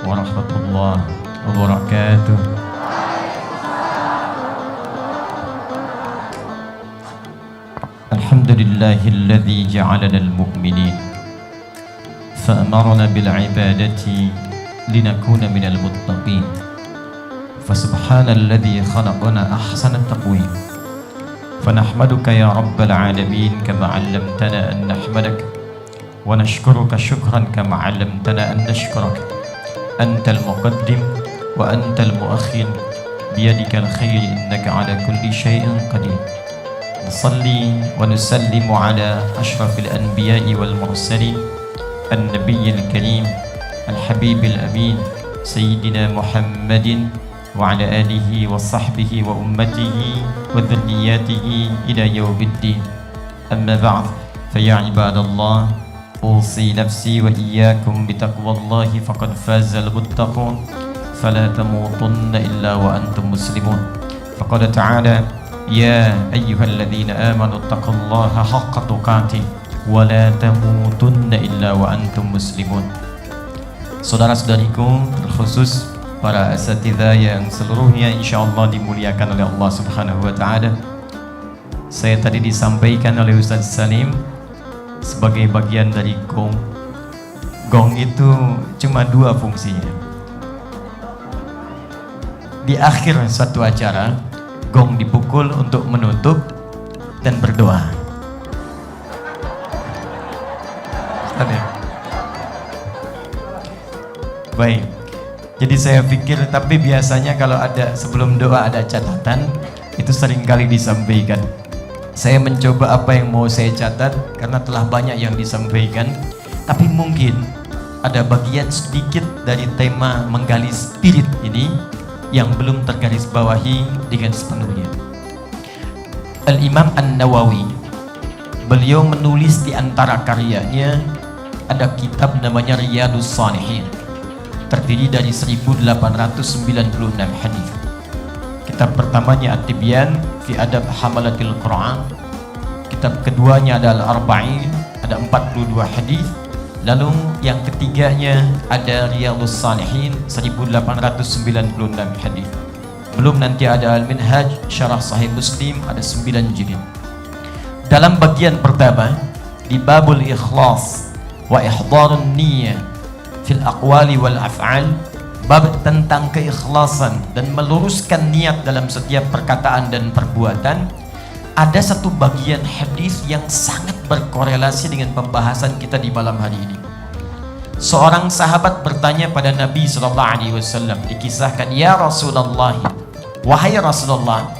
warahmatullahi wabarakatuh. Alhamdulillahilladzi ja'alana al-mu'minin fa'amarna bil ibadati linakuna minal muttaqin. Fasubhanalladzi khalaqana ahsana taqwim. Fanahmaduka ya rabbal alamin kama 'allamtana an nahmadak wa nashkuruka syukran kama 'allamtana an nashkurak. Antal muqaddim wa antal muakhir biyadikal khair innaka 'ala kulli syai'in qadir. Nusalli wa nusallimu ala ashrafil anbiya'i wal mursalin an-nabiyyil karim al-habibil amin sayyidina Muhammadin wa ala alihi wa sahbihi wa ummatihi wa dhurriyyatihi ila yaumiddin. Amma ba'd, fa ya ibadallah, usi nafsi wa iyyakum bitaqwallahi faqad fazal muttaqun fala tamutunna illa wa antum muslimun. Faqala ta'ala ya ayyuhalladzina amanu taqullaha haqqa tuqatih wa la tamutunna illa wa antum muslimun. Saudara-saudariku, terkhusus para asatidzah yang seluruhnya insyaallah dimuliakan oleh Allah Subhanahu wa taala. Saya tadi disampaikan oleh Ustaz Salim sebagai bagian dari gong. Gong itu cuma dua fungsinya. Di akhir suatu acara, gong dipukul untuk menutup dan berdoa. Baik. Jadi saya pikir, tapi biasanya kalau ada sebelum doa ada catatan, itu seringkali disampaikan. Saya mencoba apa yang mau saya catat karena telah banyak yang disampaikan, tapi mungkin ada bagian sedikit dari tema menggali spirit ini yang belum tergaris bawahi dengan sepenuhnya. Al-Imam An-Nawawi, beliau menulis di antara karyanya ada kitab namanya Riyadhus Shalihin, terdiri dari 1896 hadis. Kitab pertamanya At-Tibyan fi Adab Hamalatil Quran. Kitab keduanya adalah Al-Arba'in, ada 42 hadis. Lalu yang ketiganya ada Riyadhus Shalihin 1896 hadis. Belum nanti ada Al-Minhaj Syarah Sahih Muslim, ada 9 jilid. Dalam bagian pertama di babul ikhlas wa ihdarun niyyah fil aqwali wal af'al, bab tentang keikhlasan dan meluruskan niat dalam setiap perkataan dan perbuatan, ada satu bagian hadis yang sangat berkorelasi dengan pembahasan kita di malam hari ini. Seorang sahabat bertanya pada Nabi SAW, dikisahkan, ya Rasulullah, wahai Rasulullah,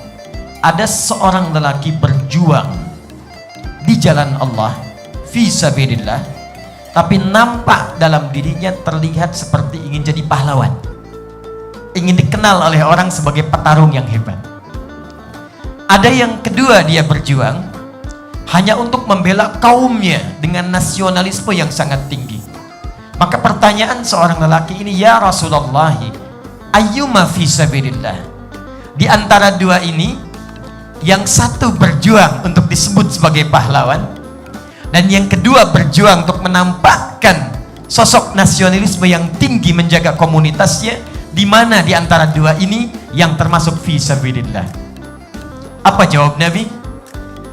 ada seorang lelaki berjuang di jalan Allah fi sabilillah, tapi nampak dalam dirinya terlihat seperti ingin jadi pahlawan, ingin dikenal oleh orang sebagai petarung yang hebat. Ada yang kedua, dia berjuang hanya untuk membela kaumnya dengan nasionalisme yang sangat tinggi. Maka pertanyaan seorang lelaki ini, ya Rasulullah, ayyuma fi sabilillah, di antara dua ini, yang satu berjuang untuk disebut sebagai pahlawan, dan yang kedua berjuang untuk menampakkan sosok nasionalisme yang tinggi menjaga komunitasnya, di mana di antara dua ini yang termasuk fi sabilillah? Apa jawab Nabi?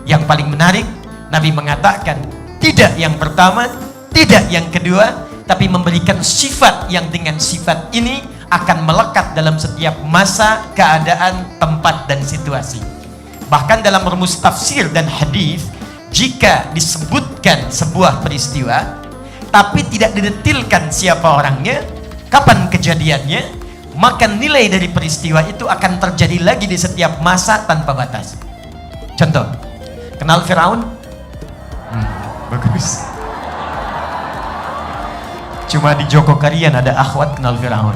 Yang paling menarik, Nabi mengatakan tidak yang pertama, tidak yang kedua, tapi memberikan sifat yang dengan sifat ini akan melekat dalam setiap masa, keadaan, tempat, dan situasi. Bahkan dalam rumus tafsir dan hadis, jika disebutkan sebuah peristiwa tapi tidak didetilkan siapa orangnya, kapan kejadiannya, maka nilai dari peristiwa itu akan terjadi lagi di setiap masa tanpa batas. Contoh, kenal Firaun? Bagus. Cuma di Joko Karian ada akhwat kenal Firaun.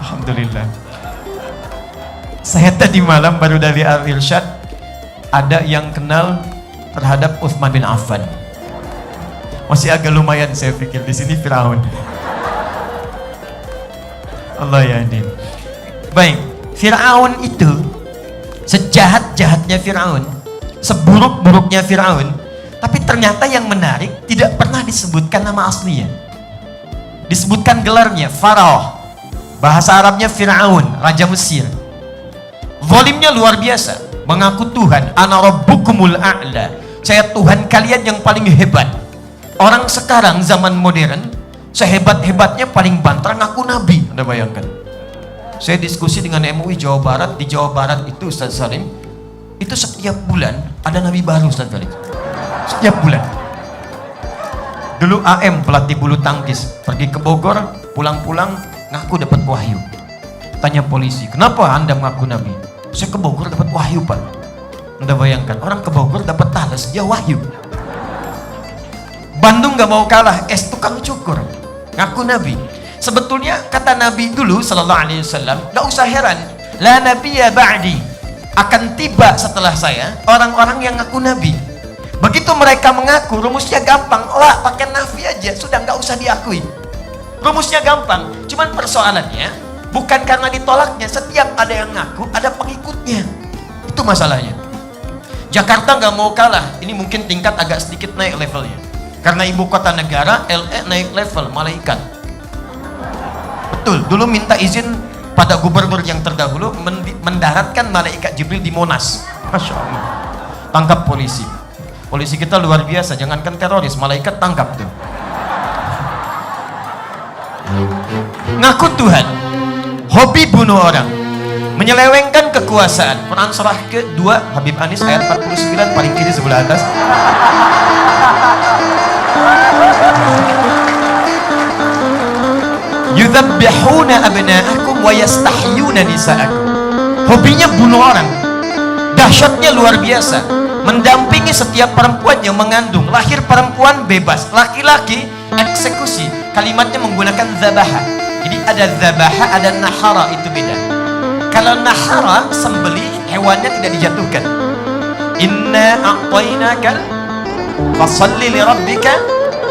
Alhamdulillah. Saya tadi malam baru dari Al-Irsyad, ada yang kenal terhadap Utsman bin Affan. Masih agak lumayan saya pikir, di sini Firaun. Allah ya adil. Baik, Firaun itu sejahat-jahatnya Firaun, seburuk-buruknya Firaun, tapi ternyata yang menarik tidak pernah disebutkan nama aslinya. Disebutkan gelarnya Faraoh. Bahasa Arabnya Fir'aun, Raja Mesir. Zalimnya luar biasa. Mengaku Tuhan, ana rabbukumul a'la. Saya Tuhan kalian yang paling hebat. Orang sekarang zaman modern, sehebat-hebatnya paling banter ngaku nabi. Anda bayangkan. Saya diskusi dengan MUI Jawa Barat. Di Jawa Barat itu Ustaz Salim, itu setiap bulan ada nabi baru Ustaz Salim. Setiap bulan. Dulu AM pelatih bulu tangkis pergi ke Bogor, pulang-pulang ngaku dapat wahyu. Tanya polisi, kenapa Anda mengaku nabi? Saya ke Bogor dapat wahyu Pak. Anda bayangkan, orang ke Bogor dapat talas, dia wahyu. Bandung gak mau kalah, tukang cukur, ngaku nabi. Sebetulnya kata Nabi dulu sallallahu alaihi wasallam, gak usah heran, la nabiyya ba'di, akan tiba setelah saya orang-orang yang ngaku nabi. Begitu mereka mengaku, rumusnya gampang, lah pakai nafi aja, sudah gak usah diakui. Rumusnya gampang, cuman persoalannya bukan karena ditolaknya, setiap ada yang ngaku ada pengikutnya. Itu masalahnya. Jakarta gak mau kalah, ini mungkin tingkat agak sedikit naik levelnya. Karena ibu kota negara, LE naik level, malaikat. Betul, dulu minta izin pada gubernur yang terdahulu mendaratkan malaikat Jibril di Monas. Masya Allah. Tangkap polisi. Polisi kita luar biasa, jangankan teroris, malaikat tangkap tuh. Ngaku Tuhan, hobi bunuh orang, menyelewengkan kekuasaan. Quran surah ke-2 Habib Anis ayat 49 paling kiri sebelah atas. Yudzabbihuna abna'akum wa yastahyuna nisa'akum. Hobinya bunuh orang. Dahsyatnya luar biasa. Mendampingi setiap perempuan yang mengandung. Lahir perempuan bebas, laki-laki eksekusi. Kalimatnya menggunakan zabaha. Jadi ada zabaha, ada nahara, itu beda. Kalau nahara sembelih, hewannya tidak dijatuhkan. Inna a'tainakal fasalli li rabbika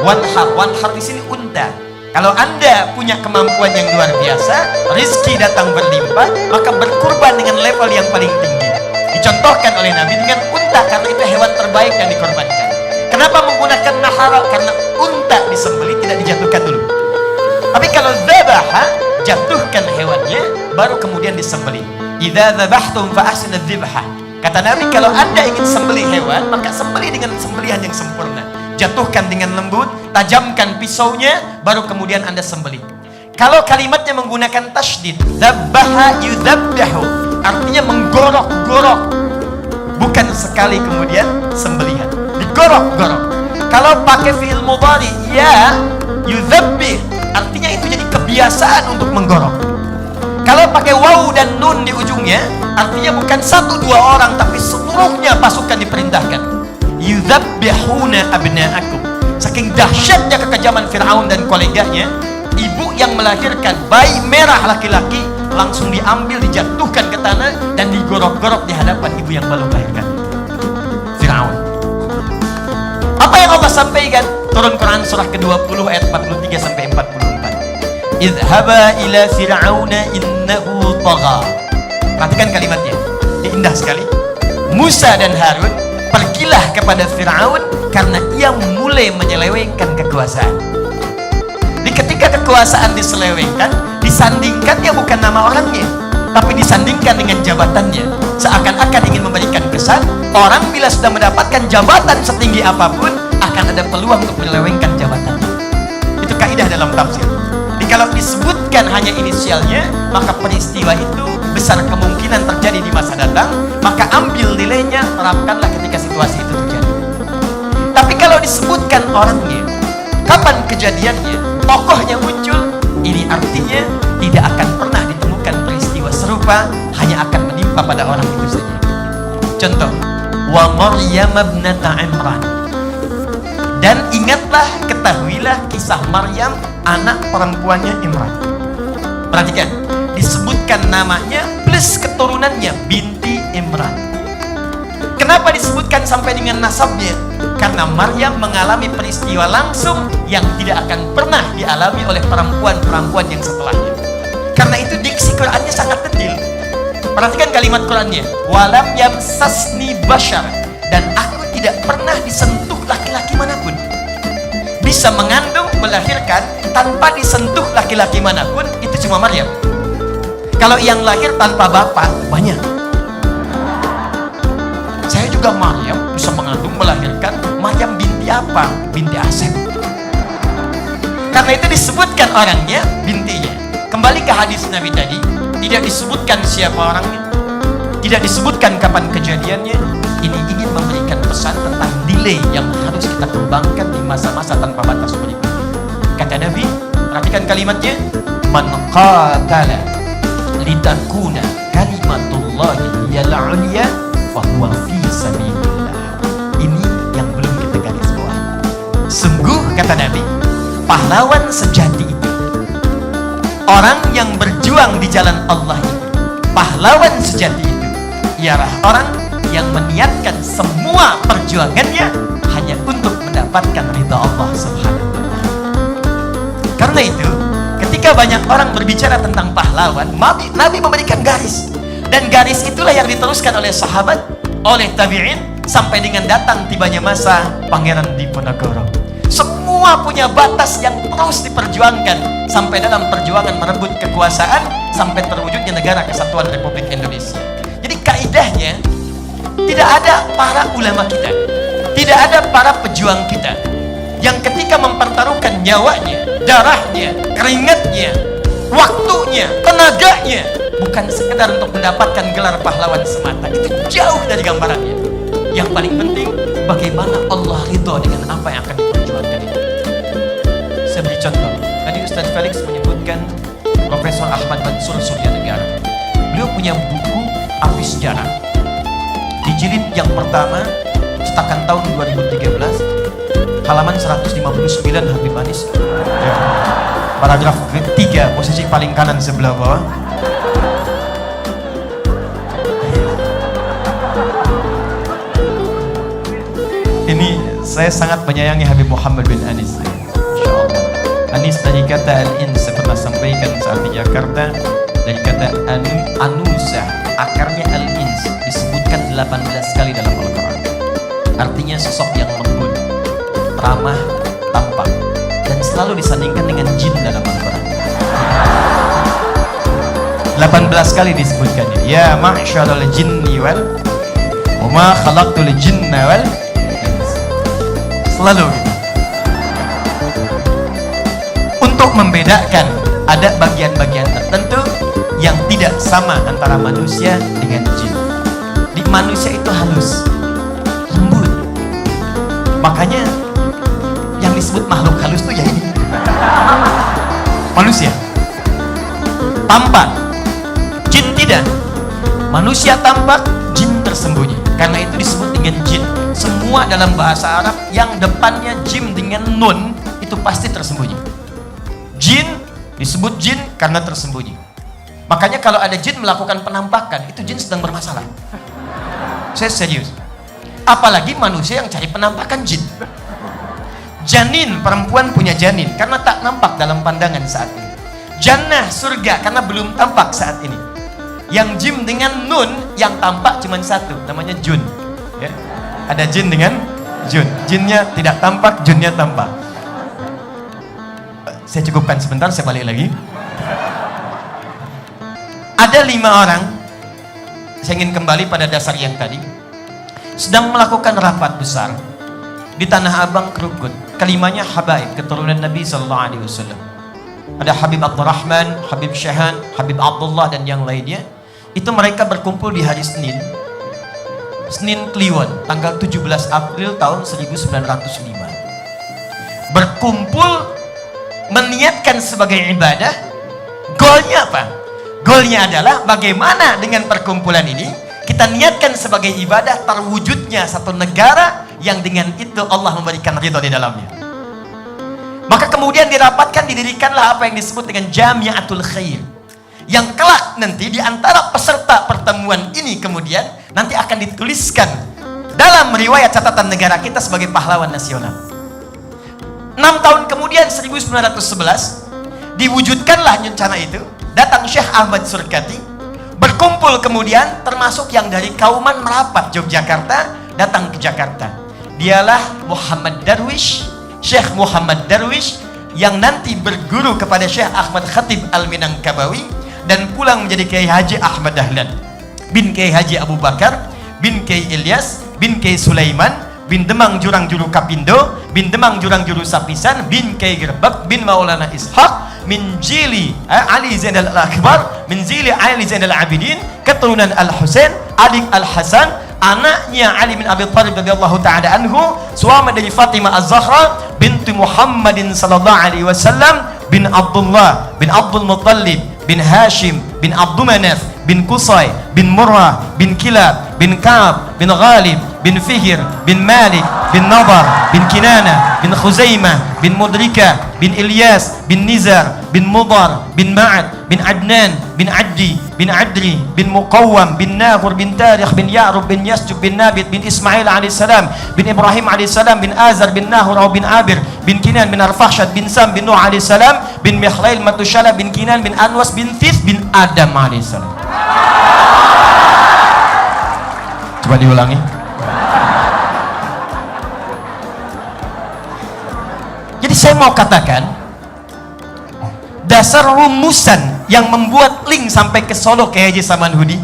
wanhar. Wanhar di sini unta. Kalau Anda punya kemampuan yang luar biasa, rizki datang berlimpah, maka berkurban dengan level yang paling tinggi. Dicontohkan oleh Nabi dengan unta, karena itu hewan terbaik yang dikorbankan. Kenapa menggunakan nahara? Karena unta disembelih, tidak dijatuhkan dulu. Tapi kalau zabaha, jatuhkan hewannya, baru kemudian disembelih. Idza dzabhtum fa ahsinudz dzibhah. Kata Nabi, kalau Anda ingin sembelih hewan, maka sembelih dengan sembelihan yang sempurna. Jatuhkan dengan lembut, tajamkan pisaunya, baru kemudian Anda sembelih. Kalau kalimatnya menggunakan tasydid, dzabbaha yudzabbihu, artinya menggorok-gorok, bukan sekali kemudian sembelihan, digorok-gorok. Kalau pakai fi'il mudhari, ya yudzabbih, artinya itu jadi kebiasaan untuk menggorok. Kalau pakai waw dan nun di ujungnya, artinya bukan 1-2 orang, tapi seluruhnya pasukan diperintahkan. Yudzabbihuna abna'akum. Saking dahsyatnya kekejaman Fir'aun dan koleganya, ibu yang melahirkan bayi merah laki-laki langsung diambil, dijatuhkan ke tanah dan digorok-gorok di hadapan ibu yang baru melahirkan. Fir'aun. Apa yang Allah sampaikan? Turun Quran surah ke-20 ayat 43 sampai 44. Idhaba ila fir'auna innahu tagha. Perhatikan kalimatnya, indah sekali. Musa dan Harun, pergilah kepada Fir'aun karena ia mulai menyelewengkan kekuasaan. Di ketika kekuasaan diselewengkan, disandingkannya bukan nama orangnya, tapi disandingkan dengan jabatannya. Seakan-akan ingin memberikan kesan, orang bila sudah mendapatkan jabatan setinggi apapun, akan ada peluang untuk menyelewengkan jabatannya. Itu kaidah dalam tafsir. Jadi kalau disebutkan hanya inisialnya, maka peristiwa itu besar kemungkinan terjadi di masa datang, maka ambil nilainya, terapkanlah ketika situasi itu terjadi. Tapi kalau disebutkan orangnya, kapan kejadiannya, tokohnya muncul, ini artinya tidak akan pernah ditemukan peristiwa serupa, hanya akan menimpa pada orang itu saja. Contoh, wa Maryam ibnata Imran. Dan ingatlah, ketahuilah kisah Maryam, anak perempuannya Imran. Perhatikan, disebutkan namanya plus keturunannya, binti Imran. Kenapa disebutkan sampai dengan nasabnya? Karena Maryam mengalami peristiwa langsung yang tidak akan pernah dialami oleh perempuan-perempuan yang setelahnya. Karena itu diksi Qur'annya sangat detail. Perhatikan kalimat Qur'annya, walam yamsasni bashar, dan aku tidak pernah disentuh laki-laki manapun. Bisa mengandung, melahirkan, tanpa disentuh laki-laki manapun, itu cuma Maryam. Kalau yang lahir tanpa bapak, banyak. Saya juga Maryam, bisa mengandung, melahirkan. Maryam binti apa? Binti Asep. Karena itu disebutkan orangnya, bintinya. Kembali ke hadis Nabi tadi, tidak disebutkan siapa orangnya, tidak disebutkan kapan kejadiannya. Ini ingin memberikan pesan tentang delay yang harus kita kembangkan di masa-masa tanpa batas berikut. Kata Nabi, perhatikan kalimatnya, man qatala litakuna kalimatullahi hiyal ulya fa huwa fi sabilillah. Ini yang belum kita garis bawahi. Sungguh, kata Nabi, pahlawan sejati itu orang yang berjuang di jalan Allah itu. Pahlawan sejati itu ialah orang yang meniatkan semua perjuangannya hanya untuk mendapatkan ridha Allah Subhanahu wa ta'ala. Karena itu, ketika banyak orang berbicara tentang pahlawan, Nabi memberikan garis. Dan garis itulah yang diteruskan oleh sahabat, oleh tabi'in, sampai dengan datang tibanya masa Pangeran Diponegoro. Semua punya batas yang terus diperjuangkan sampai dalam perjuangan merebut kekuasaan, sampai terwujudnya negara kesatuan Republik Indonesia. Jadi kaidahnya, tidak ada para ulama kita, tidak ada para pejuang kita yang ketika mempertaruhkan nyawanya, darahnya, keringatnya, waktunya, tenaganya, bukan sekedar untuk mendapatkan gelar pahlawan semata. Itu jauh dari gambarannya. Yang paling penting, bagaimana Allah ridho dengan apa yang akan diperjuangkan itu. Saya beri contoh. Tadi Ustaz Felix menyebutkan Profesor Ahmad Mansur Suryanegara. Beliau punya buku Api Sejarah. Di jilid yang pertama, cetakan tahun 2013, halaman 159, Habib Anis. Ya. Paragraf 3, posisi paling kanan sebelah bawah. Ini saya sangat menyayangi Habib Muhammad bin Anis. Anis dari kata al-ins, saya pernah sampaikan saat di Jakarta, dari kata anusa, akarnya al-ins, disebutkan 18 kali dalam Al-Quran. Artinya sosok yang lembut, ramah, tampan, dan selalu disandingkan dengan jin dalam Al-Quran. 18 kali disebutkannya. Ya ma'syarul jinni wal wa ma khalaqtul jinna wal ins. Selalu gitu. Untuk membedakan, ada bagian-bagian tertentu yang tidak sama antara manusia dengan jin. Di manusia itu halus, lembut. Makanya yang disebut makhluk halus itu ya ini. Manusia tampak, jin tidak. Manusia tampak, jin tersembunyi. Karena itu disebut dengan jin. Semua dalam bahasa Arab yang depannya jim dengan nun itu pasti tersembunyi. Jin disebut jin karena tersembunyi. Makanya kalau ada jin melakukan penampakan, itu jin sedang bermasalah. Saya serius. Apalagi manusia yang cari penampakan jin. Janin, perempuan punya janin karena tak nampak dalam pandangan saat ini. Jannah, surga, karena belum tampak saat ini. Yang jim dengan nun, yang tampak cuma satu, namanya jun. Ya. Ada jin dengan jun. Jinnya tidak tampak, junnya tampak. Saya cukupkan sebentar, saya balik lagi. Ada 5 orang, saya ingin kembali pada dasar yang tadi, sedang melakukan rapat besar di Tanah Abang, Krukut. Kelimanya habaib, keturunan Nabi SAW. Ada Habib Abdurrahman, Habib Syahan, Habib Abdullah, dan yang lainnya. Itu mereka berkumpul di hari Senin Kliwon, tanggal 17 April tahun 1905. Berkumpul meniatkan sebagai ibadah. Goalnya apa? Goalnya adalah bagaimana dengan perkumpulan ini kita niatkan sebagai ibadah, terwujudnya satu negara yang dengan itu Allah memberikan ridho di dalamnya. Maka kemudian dirapatkan, didirikanlah apa yang disebut dengan Jamiatul Khair, yang kelak nanti di antara peserta pertemuan ini kemudian nanti akan dituliskan dalam riwayat catatan negara kita sebagai pahlawan nasional. 6 tahun kemudian, 1911, diwujudkanlah rencana itu. Datang Syekh Ahmad Surkati, berkumpul kemudian termasuk yang dari Kauman Merapat, Yogyakarta, datang ke Jakarta. Dialah Muhammad Darwish, Syekh Muhammad Darwish, yang nanti berguru kepada Syekh Ahmad Khatib Al-Minangkabawi dan pulang menjadi Kiai Haji Ahmad Dahlan bin Kiai Haji Abu Bakar bin Kiai Ilyas bin Kiai Sulaiman bin Demang Jurang Juru Kapindo bin Demang Jurang Juru Sapisan bin Kiai Gerbek bin Maulana Ishaq min Jili Ali Zainal Al-Akbar min Jili Ali Zainal Abidin, keturunan Al-Husain adik Al-Hasan, anaknya Ali bin Abi Thalib radhiyallahu taala anhu, suami dari Fatimah Az-Zahra binti Muhammadin sallallahu alaihi wasallam, bin Abdullah bin Abdul Muttalib bin Hashim bin Abdul Manaf bin Qusay bin Murrah bin Kilab bin Ka'ab bin Ghalib bin Fihr bin Malik bin Nadar bin Kinana bin Khuzaimah bin Mudrika bin Ilyas bin Nizar bin Mudar bin Ma'ad bin Adnan bin Addi bin Adri bin Muqawwam bin Nahur bin Tarikh bin Ya'rub bin Yasjub bin Nabit bin Ismail alaihissalam bin Ibrahim alaihissalam bin Azar bin Nahur bin Abir bin Kinan bin Arfahshad bin Sam bin Nuh alaihissalam bin Mikhlail Matushala bin Kinan bin Anwas bin Thith bin Adam alaihissalam. Coba diulangi. Jadi saya mau katakan, dasar rumusan yang membuat link sampai ke Solo Kiai Haji Samanhudi,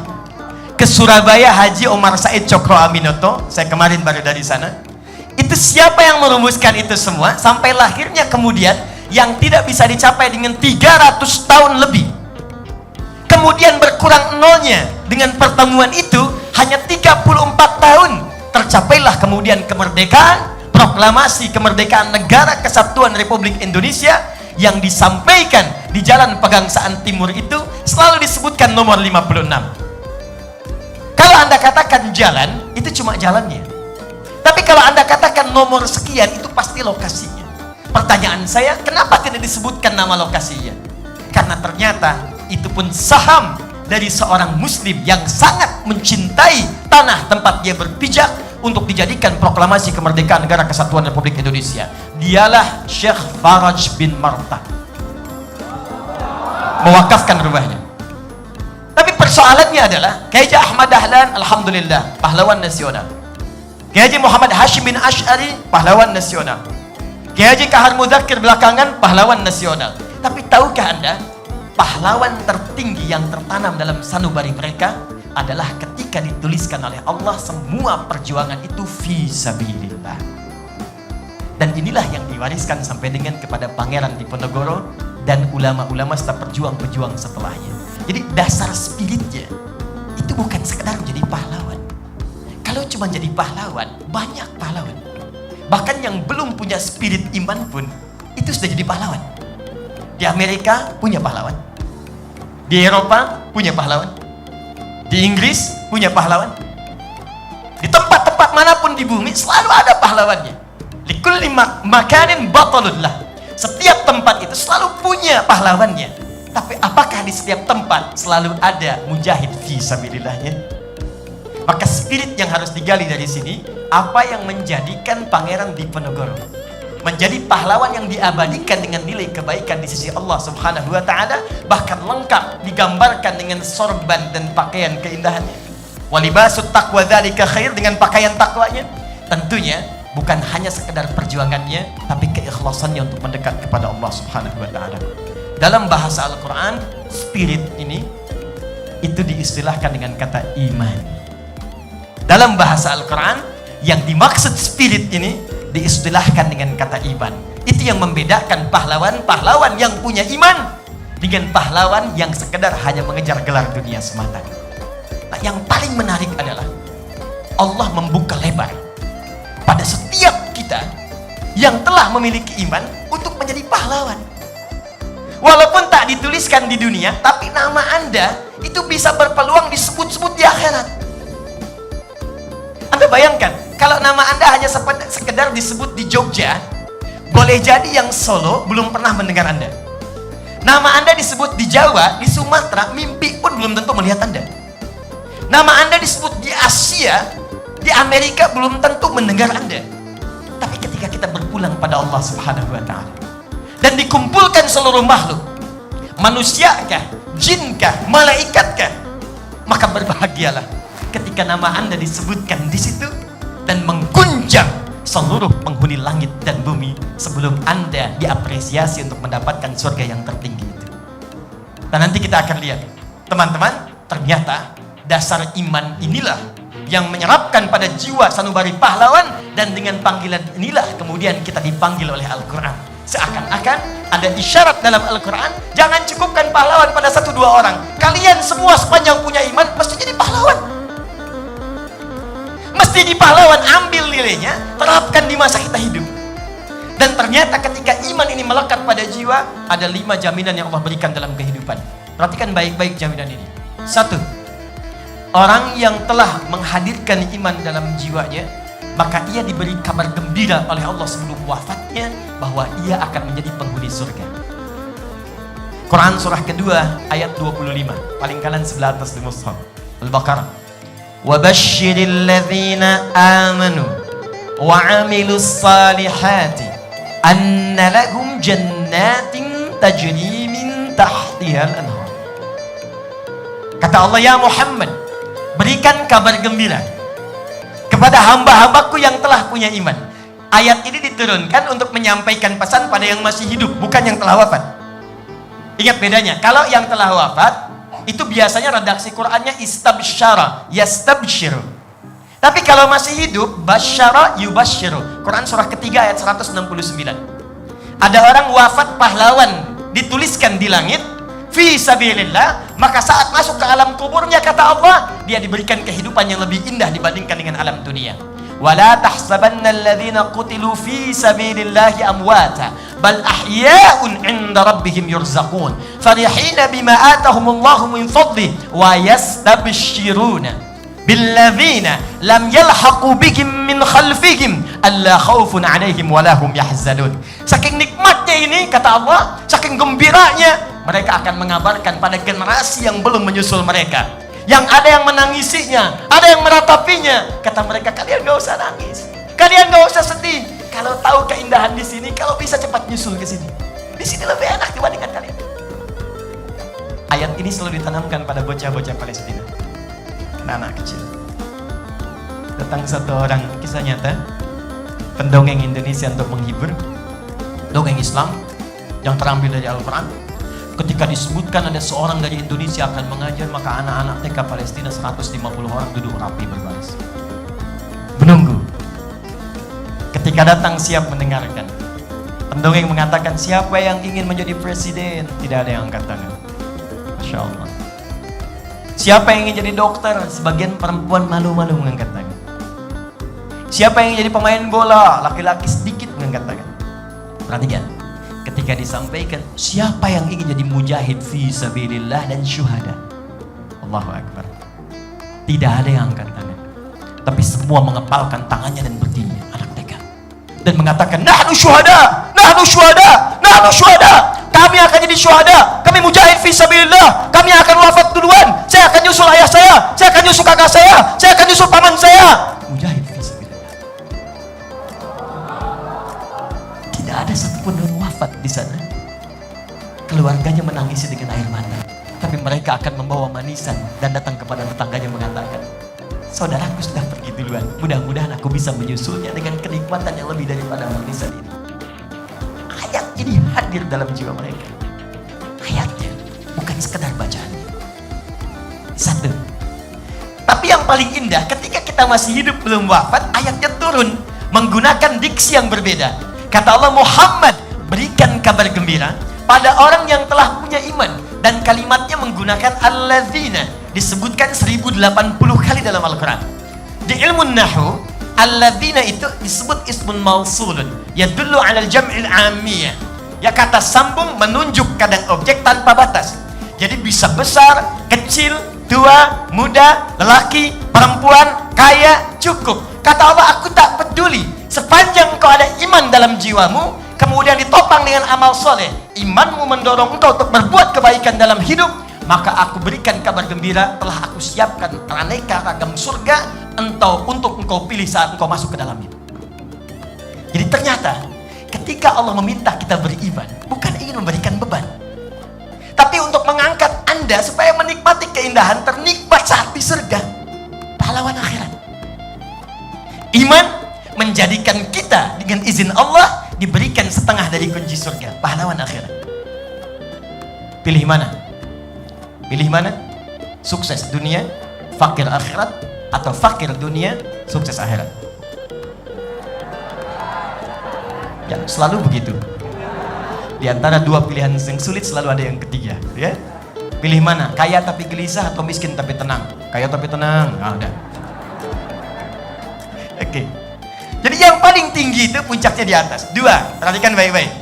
ke Surabaya Haji Omar Said Cokro Aminoto, saya kemarin baru dari sana. Itu siapa yang merumuskan itu semua sampai lahirnya kemudian yang tidak bisa dicapai dengan 300 tahun lebih, kemudian berkurang nolnya dengan pertemuan itu hanya 34 tahun, tercapailah kemudian kemerdekaan, proklamasi kemerdekaan Negara Kesatuan Republik Indonesia yang disampaikan di Jalan Pegangsaan Timur itu selalu disebutkan nomor 56. Kalau Anda katakan jalan, itu cuma jalannya. Tapi kalau Anda katakan nomor sekian, itu pasti lokasinya. Pertanyaan saya, kenapa tidak disebutkan nama lokasinya? Karena ternyata itu pun saham dari seorang muslim yang sangat mencintai tanah tempat dia berpijak untuk dijadikan proklamasi kemerdekaan Negara Kesatuan Republik Indonesia. Dialah Syekh Faraj bin Marta, mewakafkan rumahnya. Tapi persoalannya adalah Kiai Haji Ahmad Dahlan, alhamdulillah, pahlawan nasional. Kiai Haji Muhammad Hashim bin Ash'ari, pahlawan nasional. Kiai Haji Kahar Mudzakkir belakangan, pahlawan nasional. Tapi tahukah Anda, pahlawan tertinggi yang tertanam dalam sanubari mereka adalah ketika dituliskan oleh Allah semua perjuangan itu fi sabilillah. Dan inilah yang diwariskan sampai dengan kepada Pangeran Diponegoro dan ulama-ulama serta pejuang-pejuang setelahnya. Jadi dasar spiritnya itu bukan sekedar menjadi pahlawan. Kalau cuma jadi pahlawan, banyak pahlawan. Bahkan yang belum punya spirit iman pun itu sudah jadi pahlawan. Di Amerika punya pahlawan, di Eropa punya pahlawan, di Inggris punya pahlawan, di tempat-tempat manapun di bumi selalu ada pahlawannya. Likulli makanin batalullah, setiap tempat itu selalu punya pahlawannya. Tapi apakah di setiap tempat selalu ada mujahid fi sabilillahnya? Maka spirit yang harus digali dari sini, apa yang menjadikan Pangeran Diponegoro menjadi pahlawan yang diabadikan dengan nilai kebaikan di sisi Allah Subhanahu wa taala, bahkan lengkap digambarkan dengan sorban dan pakaian keindahannya. Walibasut taqwa dzalika khair, dengan pakaian takwanya. Tentunya bukan hanya sekedar perjuangannya, tapi keikhlasannya untuk mendekat kepada Allah Subhanahu wa taala. Dalam bahasa Al-Qur'an, spirit ini itu diistilahkan dengan kata iman. Dalam bahasa Al-Qur'an, yang dimaksud spirit ini diistilahkan dengan kata iman. Itu yang membedakan pahlawan-pahlawan yang punya iman dengan pahlawan yang sekedar hanya mengejar gelar dunia semata. Nah, yang paling menarik adalah Allah membuka lebar pada setiap kita yang telah memiliki iman untuk menjadi pahlawan. Walaupun tak dituliskan di dunia, tapi nama Anda itu bisa berpeluang disebut-sebut di akhirat. Anda bayangkan, kalau nama Anda hanya sekedar disebut di Jogja, boleh jadi yang Solo belum pernah mendengar Anda. Nama Anda disebut di Jawa, di Sumatera, mimpi pun belum tentu melihat Anda. Nama Anda disebut di Asia, di Amerika belum tentu mendengar Anda. Tapi ketika kita berpulang pada Allah Subhanahu wa taala dan dikumpulkan seluruh makhluk, manusiakah, jinkah, malaikatkah, maka berbahagialah ketika nama Anda disebutkan di situ dan mengguncang seluruh penghuni langit dan bumi sebelum Anda diapresiasi untuk mendapatkan surga yang tertinggi itu. Dan nanti kita akan lihat, teman-teman, ternyata dasar iman inilah yang menyerapkan pada jiwa sanubari pahlawan, dan dengan panggilan inilah kemudian kita dipanggil oleh Al-Quran. Seakan-akan ada isyarat dalam Al-Quran, jangan cukupkan pahlawan pada 1-2 orang. Kalian semua sepanjang punya iman mesti jadi pahlawan. Mesti di pahlawan, ambil nilainya, terapkan di masa kita hidup. Dan ternyata ketika iman ini melekat pada jiwa, ada 5 jaminan yang Allah berikan dalam kehidupan. Perhatikan baik-baik jaminan ini. 1, orang yang telah menghadirkan iman dalam jiwanya, maka ia diberi kabar gembira oleh Allah sebelum wafatnya bahwa ia akan menjadi penghuni surga. Quran surah kedua ayat 25, paling kanan sebelah atas di mushaf Al-Baqarah. Wa basyiril ladzina amanu wa 'amilus salihati anna lahum jannatin tajri min tahtihal anhar. Kata Allah, ya Muhammad, berikan kabar gembira kepada hamba-hambaku yang telah punya iman. Ayat ini diturunkan untuk menyampaikan pesan pada yang masih hidup, bukan yang telah wafat. Ingat bedanya. Kalau yang telah wafat, itu biasanya redaksi Qur'annya istabsyara, yastabsyiru. Tapi kalau masih hidup, basyara yubasyiru. Quran surah ketiga ayat 169. Ada orang wafat pahlawan, dituliskan di langit, fi sabilillah, maka saat masuk ke alam kuburnya, kata Allah, dia diberikan kehidupan yang lebih indah dibandingkan dengan alam dunia. Wala tahsabanna alladhina qutilu fi sabilillahi amwata bal ahya'un 'inda rabbihim yurzaqun farihina bima atahumullahu min fadli wa yastabshiruna billadzina lam yalhaqu bihim min khalfihim alla khaufun 'alaihim wa lahum yahzanun. Saking nikmatnya ini, kata Allah, saking gembiranya, mereka akan mengabarkan pada generasi yang belum menyusul mereka, yang ada yang menangisinya, ada yang meratapinya. Kata mereka, kalian gak usah nangis, kalian gak usah sedih. Kalau tahu keindahan di sini, kalau bisa cepat nyusul ke sini. Di sini lebih enak dibandingkan kalian. Ayat ini selalu ditanamkan pada bocah-bocah Palestina, anak kecil. Datang satu orang, kisah nyata, pendongeng Indonesia untuk menghibur, dongeng Islam yang terambil dari Al-Quran. Ketika disebutkan ada seorang dari Indonesia akan mengajar, maka anak-anak TK Palestina 150 orang duduk rapi berbaris menunggu. Ketika datang siap mendengarkan, pendongeng mengatakan, siapa yang ingin menjadi presiden? Tidak ada yang angkat tangan. Masya Allah. Siapa yang ingin jadi dokter? Sebagian perempuan malu-malu mengangkat tangan. Siapa yang ingin jadi pemain bola? Laki-laki sedikit mengangkat tangan. Perhatikan, ketika disampaikan, siapa yang ingin jadi mujahid fi sabilillah dan syuhada? Allahu Akbar. Tidak ada yang angkat tangan, tapi semua mengepalkan tangannya dan berdiri, anak TK, dan mengatakan, nahnu syuhada, nahnu syuhada, nahnu syuhada. Kami akan jadi syuhada, kami mujahid fi sabilillah, kami akan wafat duluan, saya akan nyusul ayah saya akan nyusul kakak saya akan nyusul paman saya. Mujahid fi sabilillah. Tidak ada satupun yang wafat di sana. Keluarganya menangisi dengan air mata, tapi mereka akan membawa manisan dan datang kepada tetangganya mengatakan, saudaraku sudah pergi duluan, mudah-mudahan aku bisa menyusulnya dengan kenikmatan yang lebih daripada manisan ini. Ayat ini hadir dalam jiwa mereka. Ayatnya bukan sekedar bacaannya. 1. Tapi yang paling indah, ketika kita masih hidup belum wafat, ayatnya turun menggunakan diksi yang berbeda. Kata Allah, Muhammad, berikan kabar gembira pada orang yang telah punya iman. Dan kalimatnya menggunakan alladzina, disebutkan 1080 kali dalam Al-Quran. Di ilmu Nahu, alladzina itu disebut ismun mausulun, yadullu alal jam'il amiyah. Ya, kata sambung menunjuk kadang objek tanpa batas. Jadi bisa besar, kecil, tua, muda, lelaki, perempuan, kaya, cukup. Kata Allah, aku tak peduli sepanjang kau ada iman dalam jiwamu, kemudian ditopang dengan amal soleh, imanmu mendorong engkau untuk berbuat kebaikan dalam hidup, maka aku berikan kabar gembira, telah aku siapkan aneka ragam surga untuk engkau pilih saat engkau masuk ke dalamnya. Jadi ternyata ketika Allah meminta kita beriman, bukan ingin memberikan beban, tapi untuk mengangkat Anda supaya menikmati keindahan ternikmat saat di surga, pahlawan akhirat. Iman menjadikan kita dengan izin Allah diberikan setengah dari kunci surga, pahlawan akhirat. Pilih mana? Pilih mana? Sukses dunia, fakir akhirat, atau fakir dunia, sukses akhirat? Ya, selalu begitu. Di antara dua pilihan yang sulit selalu ada yang ketiga, ya. Pilih mana? Kaya tapi gelisah atau miskin tapi tenang? Kaya tapi tenang. Nah, udah. Oke. Jadi yang paling tinggi itu puncaknya di atas. Dua, perhatikan baik-baik.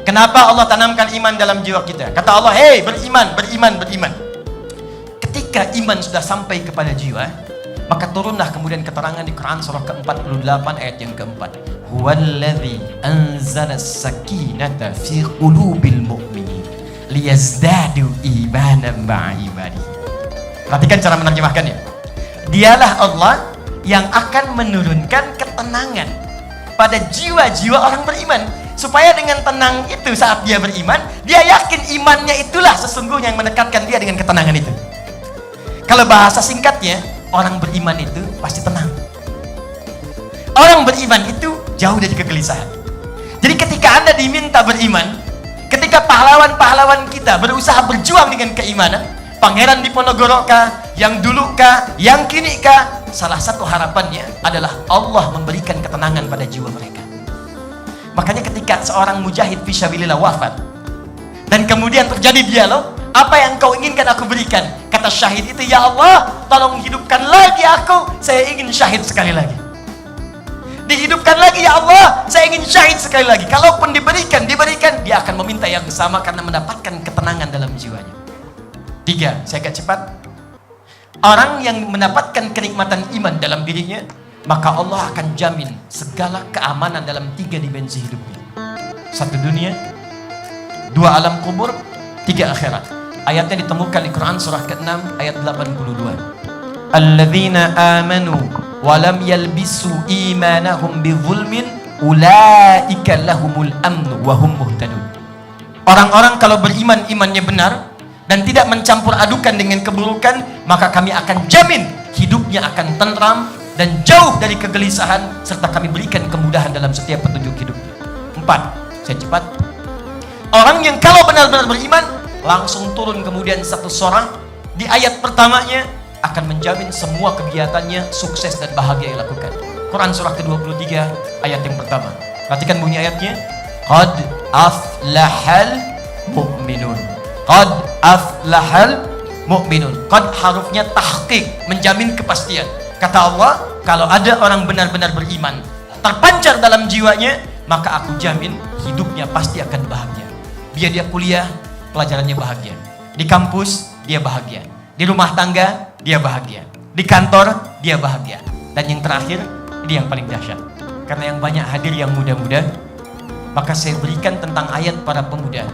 Kenapa Allah tanamkan iman dalam jiwa kita? Kata Allah, hei beriman, beriman, beriman. Ketika iman sudah sampai kepada jiwa, maka turunlah kemudian keterangan di Quran surah ke-48 ayat yang keempat. Huwallazi anzala as-sakinata fi qulubil mu'minin liyazdadu imanan ma'a imani. Perhatikan cara menerjemahkannya. Dialah Allah yang akan menurunkan ketenangan pada jiwa-jiwa orang beriman, supaya dengan tenang itu saat dia beriman, dia yakin imannya itulah sesungguhnya yang mendekatkan dia dengan ketenangan itu. Kalau bahasa singkatnya, orang beriman itu pasti tenang. Orang beriman itu jauh dari kegelisahan. Jadi ketika Anda diminta beriman, ketika pahlawan-pahlawan kita berusaha berjuang dengan keimanan, Pangeran Diponegoro kah, yang dulu kah, yang kini kah, salah satu harapannya adalah Allah memberikan ketenangan pada jiwa mereka. Makanya ketika seorang mujahid fisabilillah wafat, dan kemudian terjadi dialog, apa yang kau inginkan aku berikan? Kata syahid itu, ya Allah, tolong hidupkan lagi aku, saya ingin syahid sekali lagi. Dihidupkan lagi, ya Allah, saya ingin syahid sekali lagi. Kalaupun diberikan, dia akan meminta yang sama karena mendapatkan ketenangan dalam jiwanya. Tiga, saya agak cepat. Orang yang mendapatkan kenikmatan iman dalam dirinya, maka Allah akan jamin segala keamanan dalam tiga dimensi hidupnya. Satu dunia, dua alam kubur, tiga akhirat. Ayatnya ditemukan di Quran surah ke-6 ayat 82. Alladzina amanu wa lam yalbisu imanahum bizulmin ulaika lahumul amnu wa hum muhtadun. Orang-orang kalau beriman imannya benar dan tidak mencampur adukan dengan keburukan, maka kami akan jamin hidupnya akan tentram dan jauh dari kegelisahan, serta kami berikan kemudahan dalam setiap petunjuk hidupnya. 4, saya cepat. Orang yang kalau benar-benar beriman, langsung turun kemudian satu surah di ayat pertamanya akan menjamin semua kegiatannya sukses dan bahagia yang dilakukan. Quran surah ke-23 ayat yang pertama. Perhatikan bunyi ayatnya. Qad aflahal mu'minun. Qad aflahal mu'minun. Qad harufnya tahqiq, menjamin kepastian. Kata Allah, kalau ada orang benar-benar beriman terpancar dalam jiwanya, maka aku jamin hidupnya pasti akan bahagia. Biar dia kuliah, pelajarannya bahagia. Di kampus, dia bahagia. Di rumah tangga, dia bahagia. Di kantor, dia bahagia. Dan yang terakhir, ini yang paling dahsyat. Karena yang banyak hadir yang muda-muda, maka saya berikan tentang ayat para pemuda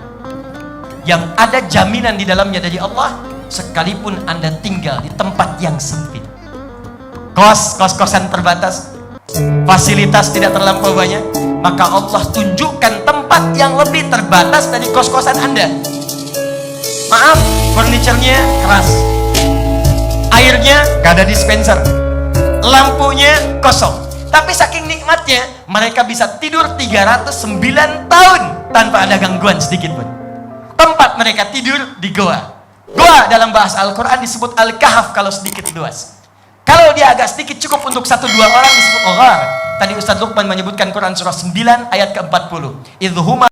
yang ada jaminan di dalamnya dari Allah, sekalipun Anda tinggal di tempat yang sempit. Kos-kosan terbatas, fasilitas tidak terlampau banyak, maka Allah tunjukkan tempat yang lebih terbatas dari kos-kosan Anda. Maaf, furniturnya keras, airnya gak ada dispenser, lampunya kosong, tapi saking nikmatnya mereka bisa tidur 309 tahun tanpa ada gangguan sedikit pun. Tempat mereka tidur di goa. Goa dalam bahasa Al-Quran disebut Al-Kahf kalau sedikit luas. Kalau dia agak sedikit cukup untuk 1-2 orang disebut Ghar. Tadi Ustaz Luqman menyebutkan Quran surah 9 ayat ke-40. Idhuma